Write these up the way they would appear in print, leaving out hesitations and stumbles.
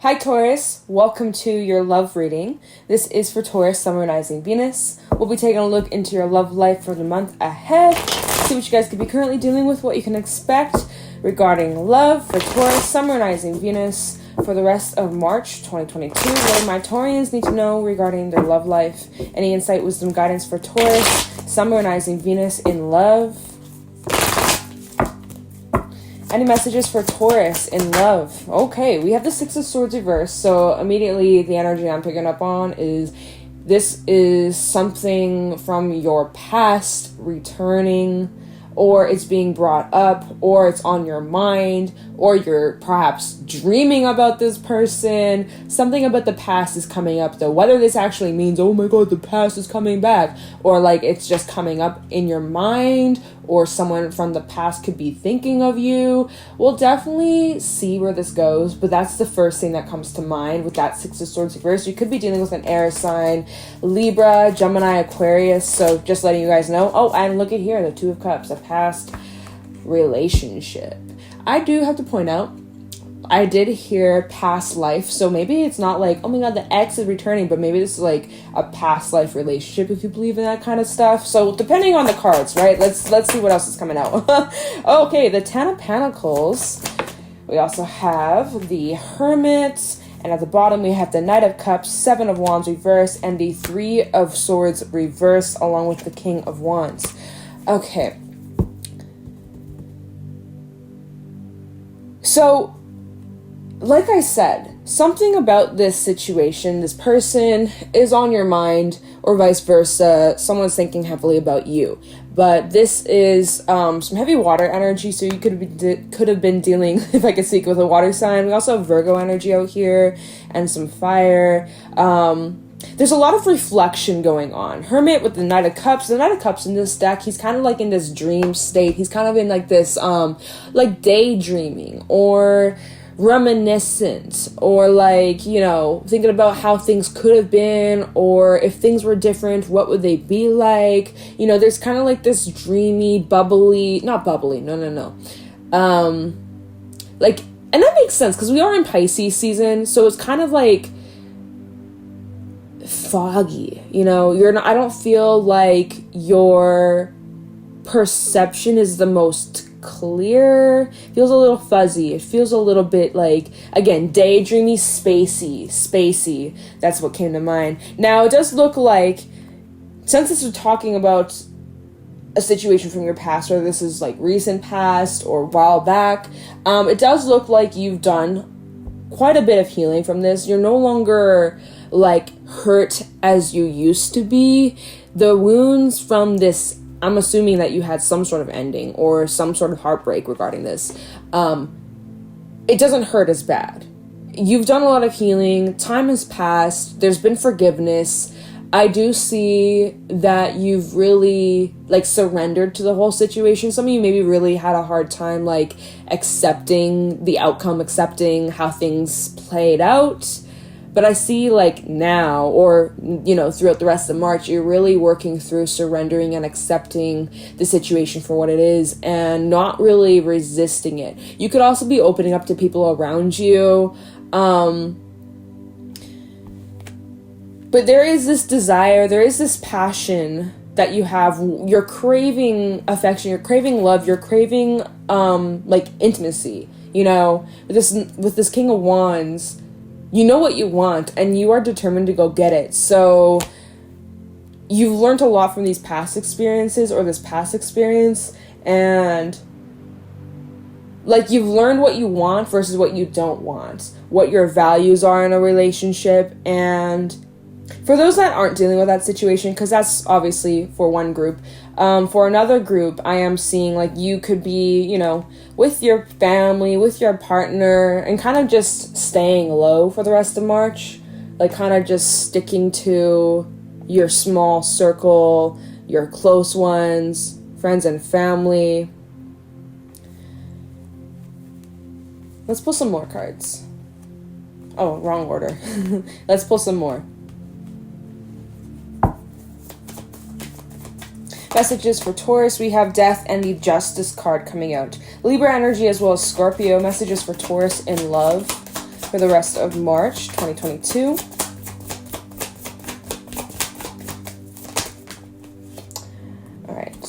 Hi Taurus, welcome to your love reading. This is for Taurus, Sun, Moon, Rising, Venus. We'll be taking a look into your love life for the month ahead. See what you guys could be currently dealing with, what you can expect regarding love for Taurus, Sun, Moon, Rising, Venus for the rest of March 2022. What my Taurians need to know regarding their love life. Any insight, wisdom, guidance for Taurus, Sun, Moon, Rising, Venus in love. Any messages for Taurus in love? Okay, we have the Six of Swords reversed, so immediately the energy I'm picking up on is this is something from your past returning, or it's being brought up, or it's on your mind, or you're perhaps dreaming about this person. Something about the past is coming up, though. Whether this actually means, oh my god, the past is coming back, or like it's just coming up in your mind, or someone from the past could be thinking of you. We'll definitely see where this goes, but that's the first thing that comes to mind with that Six of Swords reverse. You could be dealing with an air sign, Libra, Gemini, Aquarius, so just letting you guys know. Oh, and look at here, the Two of Cups, a past relationship. I do have to point out, I did hear past life, so maybe it's not like, oh my god, the ex is returning, but maybe this is like a past life relationship, if you believe in that kind of stuff. So depending on the cards, right? Let's see what else is coming out. Okay, the Ten of Pentacles. We also have the Hermit, and at the bottom we have the Knight of Cups, Seven of Wands reverse, and the Three of Swords reverse, along with the King of Wands. Okay. So, like I said, something about this situation, this person is on your mind, or vice versa. Someone's thinking heavily about you. But this is some heavy water energy, so you could have been dealing, if I could speak, with a water sign. We also have Virgo energy out here, and some fire. There's a lot of reflection going on. Hermit with the Knight of Cups. The Knight of Cups in this deck, he's kind of like in this dream state. He's kind of in like this, like daydreaming, or reminiscent, or like, you know, thinking about how things could have been, or if things were different, what would they be like? You know, there's kind of like this dreamy, bubbly, not bubbly, no, like, and that makes sense because we are in Pisces season, so it's kind of like foggy, you know. I don't feel like your perception is the most clear. It feels a little fuzzy. It feels a little bit like, again, daydreamy, spacey. That's what came to mind. Now, it does look like, since this is talking about a situation from your past, whether this is like recent past or a while back, it does look like you've done quite a bit of healing from this. You're no longer like hurt as you used to be. The wounds from this, I'm assuming that you had some sort of ending or some sort of heartbreak regarding this. It doesn't hurt as bad. You've done a lot of healing. Time has passed. There's been forgiveness. I do see that you've really like surrendered to the whole situation. Some of you maybe really had a hard time like accepting the outcome, accepting how things played out. But I see like now, or, you know, throughout the rest of March, you're really working through surrendering and accepting the situation for what it is and not really resisting it. You could also be opening up to people around you. But there is this desire, there is this passion that you have. You're craving affection, you're craving love, you're craving like intimacy, you know. With this King of Wands, you know what you want, and you are determined to go get it. So you've learned a lot from these past experiences, or this past experience, and like you've learned what you want versus what you don't want, what your values are in a relationship. And for those that aren't dealing with that situation, because that's obviously for one group, for another group, I am seeing like you could be, you know, with your family, with your partner, and kind of just staying low for the rest of March, like kind of just sticking to your small circle, your close ones, friends and family. Let's pull some more cards. Oh, wrong order. Let's pull some more. Messages for Taurus, we have Death and the Justice card coming out. Libra energy as well as Scorpio. Messages for Taurus in love for the rest of March 2022. All right.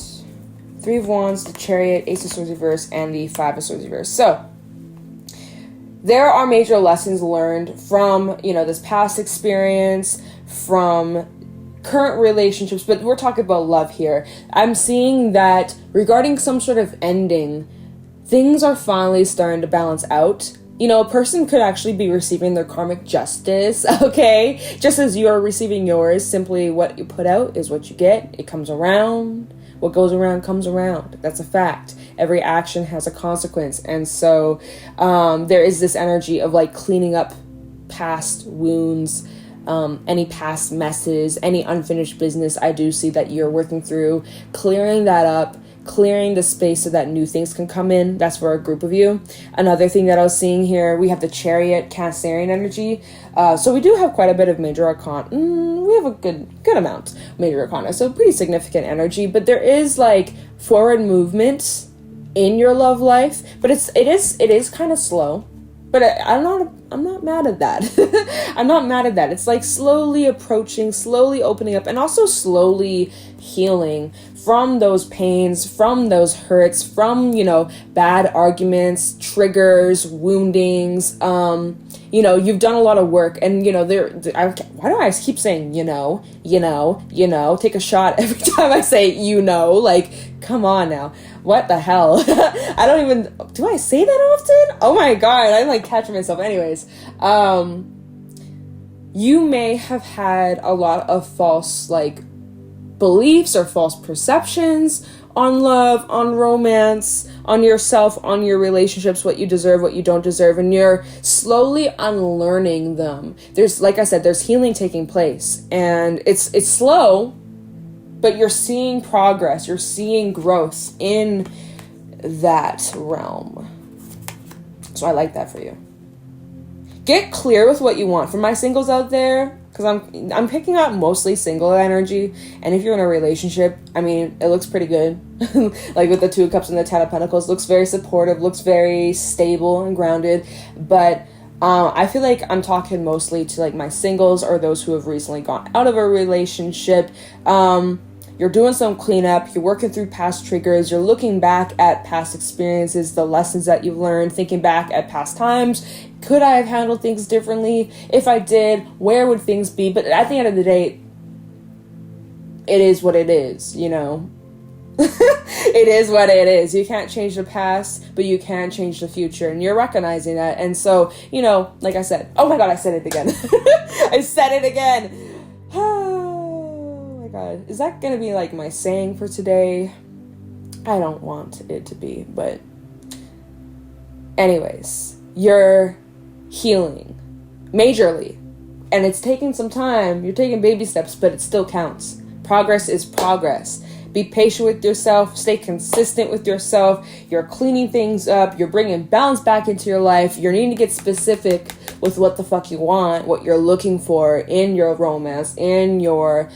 Three of Wands, the Chariot, Ace of Swords reverse, and the Five of Swords reverse. So, there are major lessons learned from, this past experience, from current relationships, but we're talking about love here. I'm seeing that regarding some sort of ending, things are finally starting to balance out. A person could actually be receiving their karmic justice, okay? Just as you are receiving yours, simply what you put out is what you get. It comes around. What goes around comes around. That's a fact. Every action has a consequence. And so there is this energy of like cleaning up past wounds, any past messes, any unfinished business I do see that you're working through, clearing that up, clearing the space so that new things can come in. That's for a group of you. Another thing that I was seeing here, we have the Chariot, Cancerian energy. So we do have quite a bit of major arcana. We have a good amount of major arcana, so pretty significant energy. But there is like forward movement in your love life, but it is kind of slow. But I'm not mad at that. I'm not mad at that. It's like slowly approaching, slowly opening up, and also slowly healing from those pains, from those hurts, from, bad arguments, triggers, woundings. You've done a lot of work, and, why do I keep saying, take a shot every time I say, like, come on now. What the hell? I don't even, do I say that often? Oh my God, I'm like catching myself. Anyways, you may have had a lot of false, like, beliefs or false perceptions on love, on romance, on yourself, on your relationships, what you deserve, what you don't deserve, and you're slowly unlearning them. There's, like I said, there's healing taking place, and it's slow, but you're seeing progress, you're seeing growth in that realm. So I like that for you. Get clear with what you want. For my singles out there, because I'm picking up mostly single energy, and if you're in a relationship, it looks pretty good. Like with the Two of Cups and the Ten of Pentacles, looks very supportive, looks very stable and grounded, but I feel like I'm talking mostly to like my singles or those who have recently gone out of a relationship. You're doing some cleanup, you're working through past triggers, you're looking back at past experiences, the lessons that you've learned, thinking back at past times. Could I have handled things differently? If I did, where would things be? But at the end of the day, it is what it is, It is what it is. You can't change the past, but you can change the future, and you're recognizing that. And so, like I said, oh my God, I said it again. I said it again. Oh my God. Is that going to be like my saying for today? I don't want it to be, but anyways, you're healing majorly, and it's taking some time. You're taking baby steps, but it still counts. Progress is progress. Be patient with yourself. Stay consistent with yourself. You're cleaning things up. You're bringing balance back into your life. You're needing to get specific with what the fuck you want, what you're looking for in your romance, in your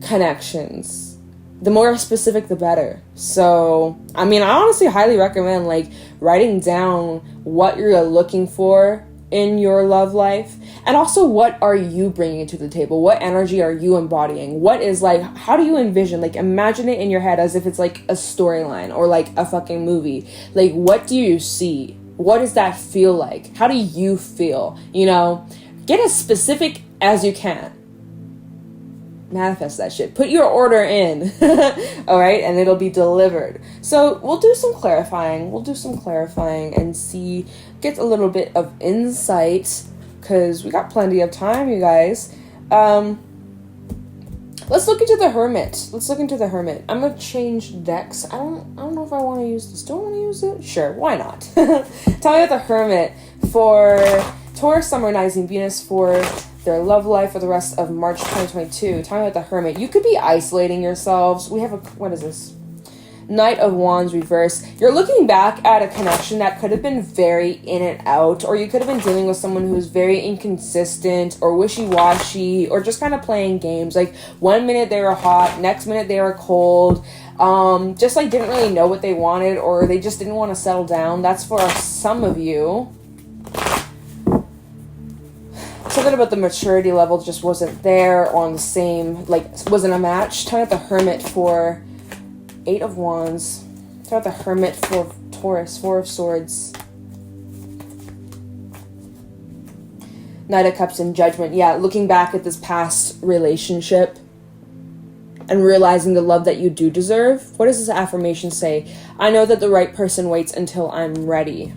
connections. The more specific, the better. So, I honestly highly recommend like writing down what you're looking for in your love life, and also what are you bringing to the table? What energy are you embodying? What is like, how do you envision, like imagine it in your head as if it's like a storyline or like a fucking movie. Like, what do you see? What does that feel like? How do you feel? Get as specific as you can. Manifest that shit. Put your order in. All right, and it'll be delivered. So we'll do some clarifying and see, get a little bit of insight, because we got plenty of time, you guys. Let's look into the Hermit. I'm gonna change decks. I don't know if I want to use this. Do I want to use it? Sure, why not? Tell me about the Hermit for Taurus, Sun, Rising, Venus, for their love life for the rest of March 2022. Tell me about the Hermit. You could be isolating yourselves. We have what is this? Knight of Wands reverse. You're looking back at a connection that could have been very in and out, or you could have been dealing with someone who's very inconsistent or wishy-washy, or just kind of playing games. Like, one minute they were hot, next minute they were cold. Just like didn't really know what they wanted, or they just didn't want to settle down. That's for some of you. something about the maturity level just wasn't there, or on the same, like, wasn't a match. Talking about the Hermit for 8 of Wands. Talking about the Hermit for Taurus, 4 of Swords. Knight of Cups and Judgment. Yeah, looking back at this past relationship and realizing the love that you do deserve. What does this affirmation say? I know that the right person waits until I'm ready.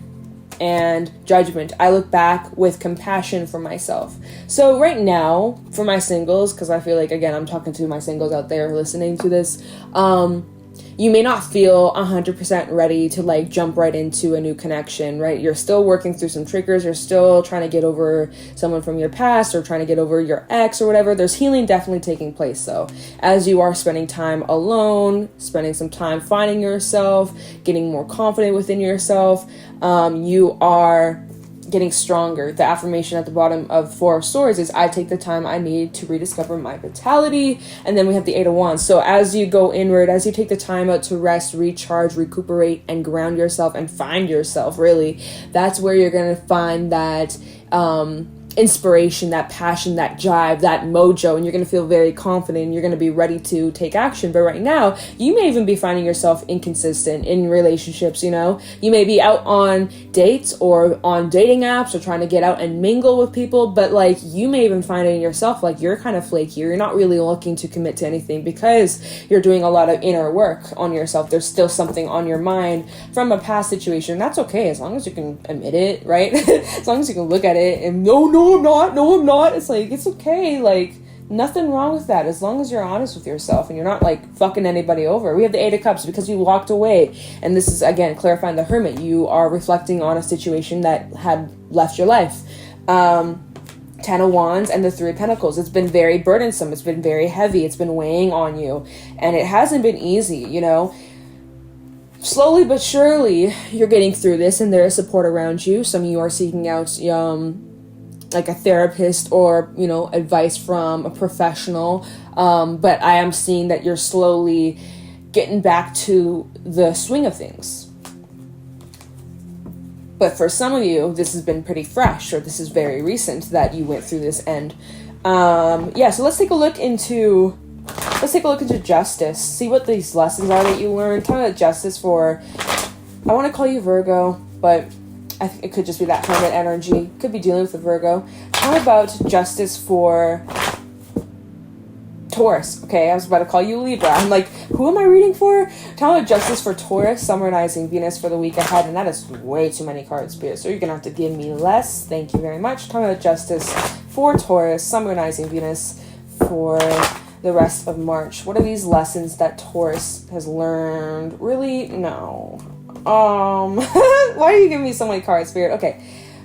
And Judgment. I look back with compassion for myself. So right now, for my singles, because I feel like, again, I'm talking to my singles out there listening to this, you may not feel 100% ready to, like, jump right into a new connection, right? You're still working through some triggers. You're still trying to get over someone from your past, or trying to get over your ex or whatever. There's healing definitely taking place, though, as you are spending time alone, spending some time finding yourself, getting more confident within yourself. You are getting stronger. The affirmation at the bottom of 4 of Swords is, I take the time I need to rediscover my vitality. And then we have the 8 of Wands. So as you go inward, as you take the time out to rest, recharge, recuperate, and ground yourself and find yourself, really, that's where you're going to find that inspiration, that passion, that drive, that mojo, and you're going to feel very confident, and you're going to be ready to take action. But right now, you may even be finding yourself inconsistent in relationships. You know, you may be out on dates or on dating apps or trying to get out and mingle with people, but, like, you may even find it in yourself, like, you're kind of flaky. You're not really looking to commit to anything because you're doing a lot of inner work on yourself. There's still something on your mind from a past situation. That's okay, as long as you can admit it, right? As long as you can look at it and no, I'm not. It's like, it's okay. Like, nothing wrong with that, as long as you're honest with yourself and you're not, like, fucking anybody over. We have the 8 of Cups because you walked away. And this is, again, clarifying the Hermit. You are reflecting on a situation that had left your life. 10 of Wands and the 3 of Pentacles. It's been very burdensome. It's been very heavy. It's been weighing on you. And it hasn't been easy, you know. Slowly but surely, you're getting through this, and there is support around you. Some of you are seeking out like a therapist or, you know, advice from a professional. But I am seeing that you're slowly getting back to the swing of things. But for some of you, this has been pretty fresh, or this is very recent that you went through this end. Yeah, so let's take a look into justice. See what these lessons are that you learned. Talk about justice for, I want to call you Virgo, but I think it could just be that Hermit energy. Could be dealing with a Virgo. How about justice for Taurus? Okay, I was about to call you Libra. I'm like, who am I reading for? How about justice for Taurus, summarizing Venus for the week ahead? And that is way too many cards, Spirit. So you're going to have to give me less. Thank you very much. Talking about justice for Taurus, summarizing Venus for the rest of March. What are these lessons that Taurus has learned? Really? No. Why are you giving me so many cards, Spirit? Okay,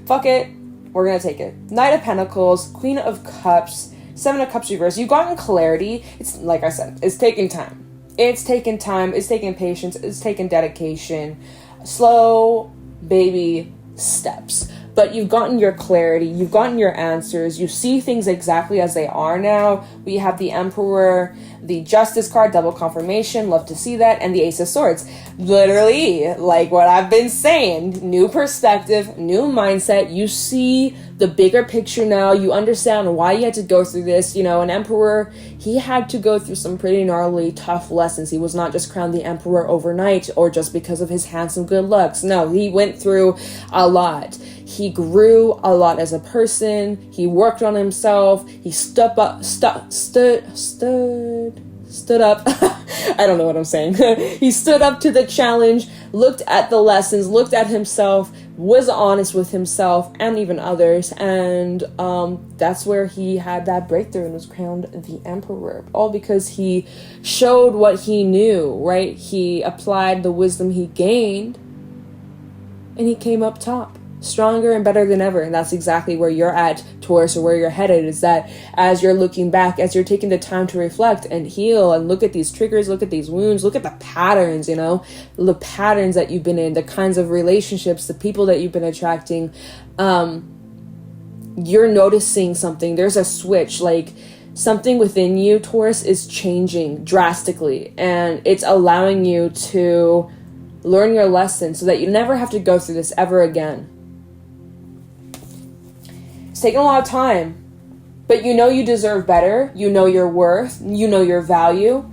fuck it. We're gonna take it. Knight of Pentacles, Queen of Cups, 7 of Cups reverse. You've gotten clarity. It's, like I said, it's taking time. It's taking time. It's taking patience. It's taking dedication. Slow baby steps. But you've gotten your clarity. You've gotten your answers. You see things exactly as they are now. We have the Emperor, the Justice card, double confirmation. Love to see that. And the Ace of Swords. Literally, like what I've been saying. New perspective, new mindset. You see the bigger picture now. You understand why you had to go through this. You know, an Emperor, he had to go through some pretty gnarly, tough lessons. He was not just crowned the Emperor overnight or just because of his handsome good looks. No, he went through a lot. He grew a lot as a person. He worked on himself. He stood up. I don't know what I'm saying. He stood up to the challenge, looked at the lessons, looked at himself, was honest with himself and even others. And that's where he had that breakthrough and was crowned the Emperor. All because he showed what he knew, right? He applied the wisdom he gained and he came up top. Stronger and better than ever. And that's exactly where you're at, Taurus, or where you're headed, is that as you're looking back, as you're taking the time to reflect and heal and look at these triggers, look at these wounds, look at the patterns, you know, the patterns that you've been in, the kinds of relationships, the people that you've been attracting, you're noticing something. There's a switch, like something within you, Taurus, is changing drastically, and it's allowing you to learn your lesson so that you never have to go through this ever again. It's taken a lot of time. But you know you deserve better. You know your worth. You know your value.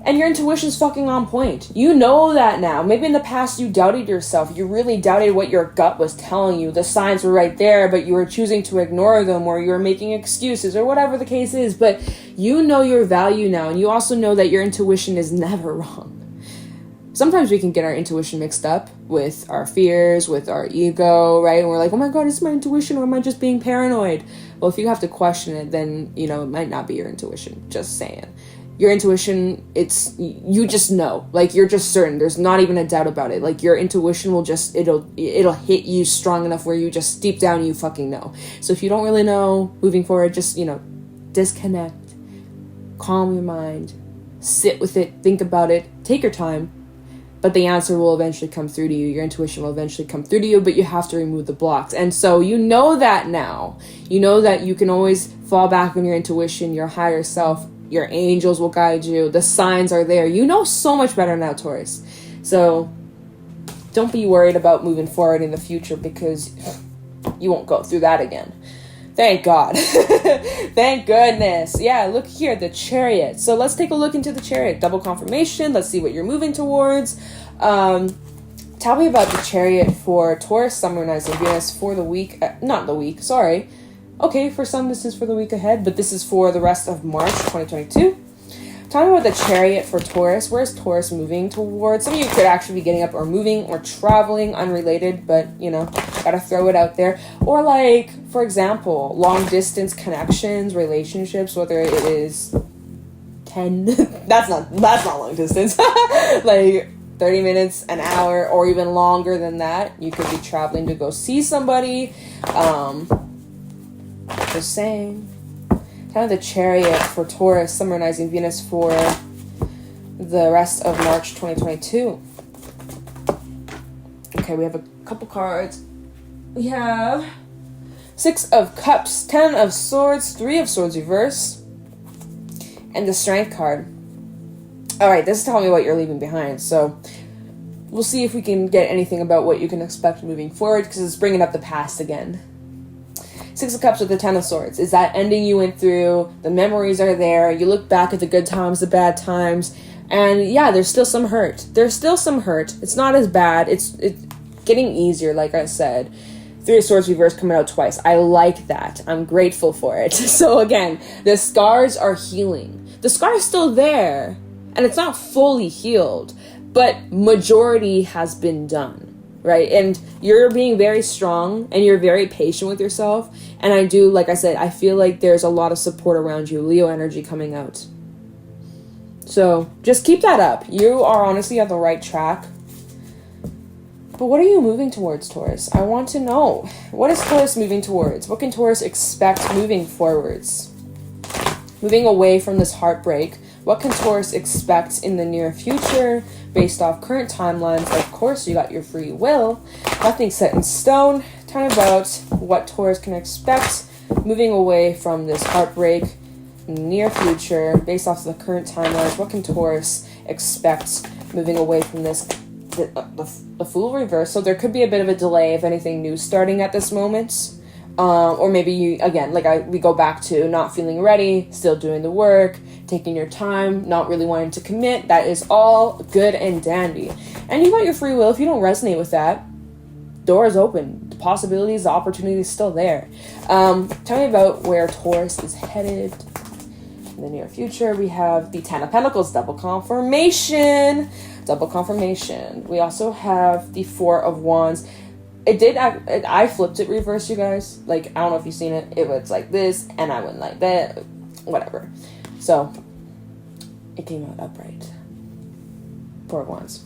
And your intuition's fucking on point. You know that now. Maybe in the past you doubted yourself. You really doubted what your gut was telling you. The signs were right there, but you were choosing to ignore them, or you were making excuses, or whatever the case is. But you know your value now, and you also know that your intuition is never wrong. Sometimes we can get our intuition mixed up with our fears, with our ego, right? And we're like, oh my God, is my intuition, or am I just being paranoid? Well, if you have to question it, then, it might not be your intuition. Just saying. Your intuition, you just know. Like, you're just certain. There's not even a doubt about it. Like, your intuition will just, it'll hit you strong enough where you just, deep down, you fucking know. So if you don't really know, moving forward, just, disconnect. Calm your mind. Sit with it. Think about it. Take your time. But the answer will eventually come through to you. Your intuition will eventually come through to you, but you have to remove the blocks. And so you know that now. You know that you can always fall back on your intuition, your higher self. Your angels will guide you. The signs are there. You know so much better now, Taurus. So don't be worried about moving forward in the future, because you won't go through that again. Thank God. Thank goodness. Yeah, look here, the Chariot. So let's take a look into the Chariot. Double confirmation. Let's see what you're moving towards. Tell me about the Chariot for Taurus, Sun, Moon, Rising, Venus for the week. Not the week, sorry. Okay, for some this is for the week ahead, but this is for the rest of March 2022. Tell me about the Chariot for Taurus. Where's Taurus moving towards? Some of you could actually be getting up or moving or traveling, unrelated, but, gotta throw it out there. Or like, for example, long distance connections, relationships, whether it is 10, that's not long distance, like 30 minutes, an hour, or even longer than that. You could be traveling to go see somebody. Just saying. Kind of the Chariot for Taurus, Sun, Rising, Venus for the rest of March 2022. Okay, we have a couple cards. We have 6 of Cups, 10 of Swords, 3 of Swords reverse, and the Strength card. Alright, this is telling me what you're leaving behind, so we'll see if we can get anything about what you can expect moving forward, because it's bringing up the past again. 6 of Cups with the 10 of Swords. Is that ending you went through? The memories are there. You look back at the good times, the bad times. And yeah, there's still some hurt. It's not as bad. It's getting easier, like I said. 3 of Swords reverse coming out twice. I like that. I'm grateful for it. So again, the scars are healing. The scar is still there. And it's not fully healed. But majority has been done. Right? And you're being very strong and you're very patient with yourself. And I do, like I said, I feel like there's a lot of support around you. Leo energy coming out. So just keep that up. You are honestly on the right track. But what are you moving towards, Taurus? I want to know. What is Taurus moving towards? What can Taurus expect moving forwards? Moving away from this heartbreak. What can Taurus expect in the near future based off current timelines? Of course, you got your free will. Nothing's set in stone. Tell me about what Taurus can expect moving away from this heartbreak in the near future based off the current timelines. What can Taurus expect moving away from this? The Fool reverse. So there could be a bit of a delay if anything new starting at this moment. Or maybe you, again, we go back to not feeling ready, still doing the work, taking your time, not really wanting to commit. That is all good and dandy. And you got your free will. If you don't resonate with that, doors open. The possibilities, the opportunity is still there. Tell me about where Taurus is headed in the near future. We have the 10 of Pentacles, double confirmation. We also have the 4 of Wands. I flipped it reverse, you guys. Like, I don't know if you've seen it. It was like this, and I went like that. Whatever. So, it came out upright. 4 of Wands.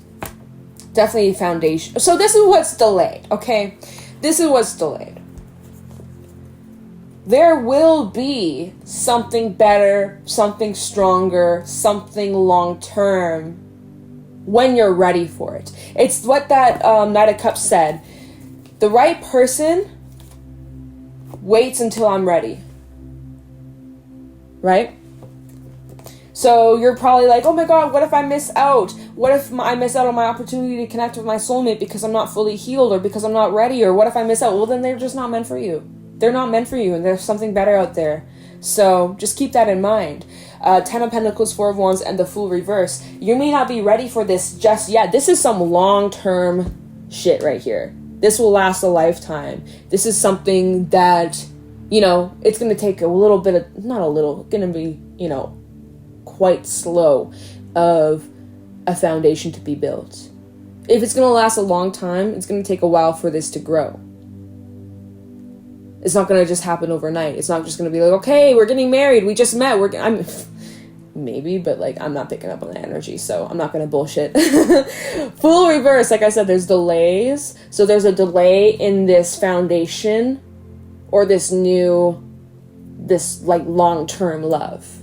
Definitely foundation. So, this is what's delayed, okay? This is what's delayed. There will be something better, something stronger, something long-term when you're ready for it. It's what that Knight of Cups said. The right person waits until I'm ready. Right? So you're probably like, oh my God, what if I miss out? What if I miss out on my opportunity to connect with my soulmate because I'm not fully healed or because I'm not ready? Or what if I miss out? Well, then they're just not meant for you. they're not meant for you, and there's something better out there. So just keep that in mind. 10 of Pentacles, 4 of Wands, and the Fool reverse. You may not be ready for this just yet. This is some long-term shit right here. This will last a lifetime. This is something that, you know, it's going to take a little bit of, not a little, going to be, you know, quite slow of a foundation to be built. If it's going to last a long time, it's going to take a while for this to grow. It's not going to just happen overnight. It's not just going to be like, okay, we're getting married. We just met. Maybe, but like, I'm not picking up on the energy, so I'm not going to bullshit. Fool reverse. Like I said, there's delays. So there's a delay in this foundation or this like long-term love.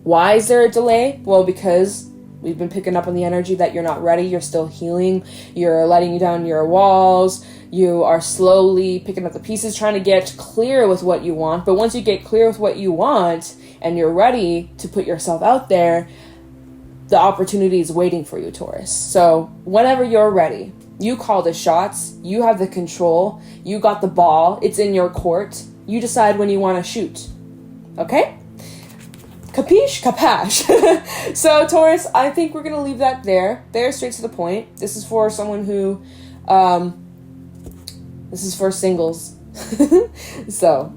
Why is there a delay? Well, because we've been picking up on the energy that you're not ready. You're still healing. You're letting down your walls. You are slowly picking up the pieces, trying to get clear with what you want. But once you get clear with what you want and you're ready to put yourself out there, the opportunity is waiting for you, Taurus. So whenever you're ready, you call the shots. You have the control. You got the ball. It's in your court. You decide when you want to shoot. Okay? Capiche? Capash. So, Taurus, I think we're going to leave that there. There, straight to the point. This is for someone who, this is for singles. So,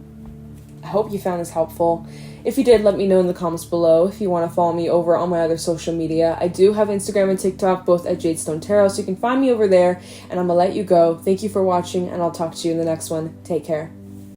I hope you found this helpful. If you did, let me know in the comments below. If you want to follow me over on my other social media, I do have Instagram and TikTok, both at Jadestone Tarot, so you can find me over there. And I'm going to let you go. Thank you for watching, and I'll talk to you in the next one. Take care.